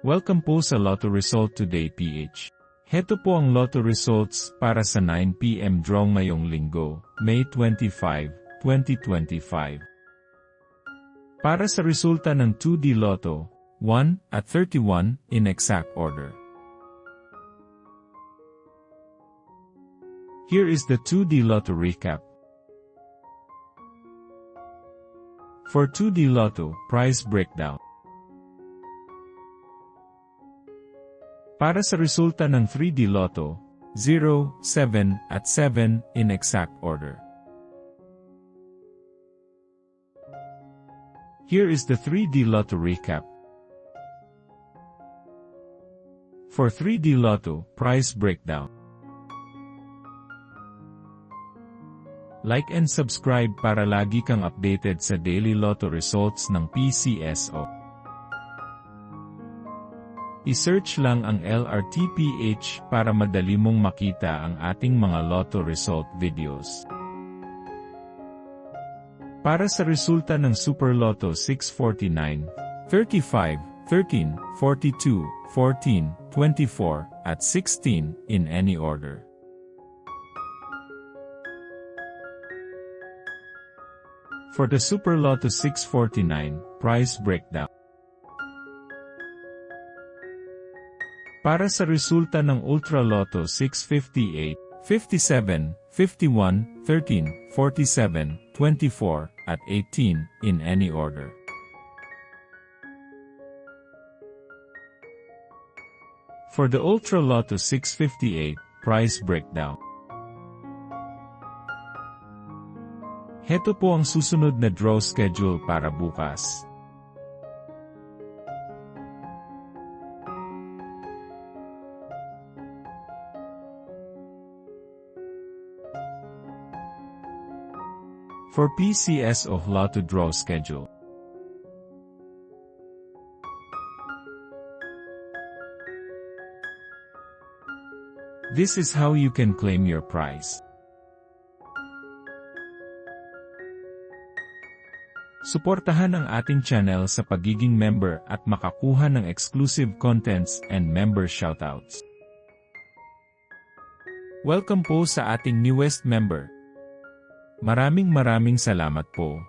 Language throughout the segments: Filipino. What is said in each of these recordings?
Welcome po sa Lotto Result Today PH. Heto po ang Lotto Results para sa 9 PM draw ngayong linggo, May 25, 2025. Para sa resulta ng 2D Lotto, 1 at 31 in exact order. Here is the 2D Lotto recap. For 2D Lotto, prize breakdown. Para sa resulta ng 3D Lotto, 0, 7, at 7 in exact order. Here is the 3D Lotto recap. For 3D Lotto, prize breakdown. Like and subscribe para lagi kang updated sa daily Lotto results ng PCSO. I-search lang ang LRTPH para madali mong makita ang ating mga Lotto result videos. Para sa resulta ng Super Lotto 649, 35, 13, 42, 14, 24, at 16 in any order. For the Super Lotto 649, prize breakdown. Para sa resulta ng Ultra Lotto 658, 57, 51, 13, 47, 24, at 18 in any order. For the Ultra Lotto 658, prize breakdown. Heto po ang susunod na draw schedule para bukas. For PCSO Lotto draw schedule. This is how you can claim your prize. Suportahan ang ating channel sa pagiging member at makakuha ng exclusive contents and member shoutouts. Welcome po sa ating newest member. Maraming salamat po.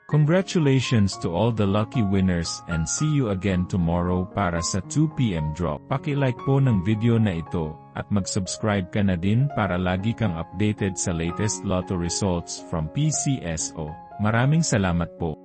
Congratulations to all the lucky winners and see you again tomorrow para sa 2 PM draw. Paki-like po ng video na ito at mag-subscribe ka na din para lagi kang updated sa latest Lotto results from PCSO. Maraming salamat po.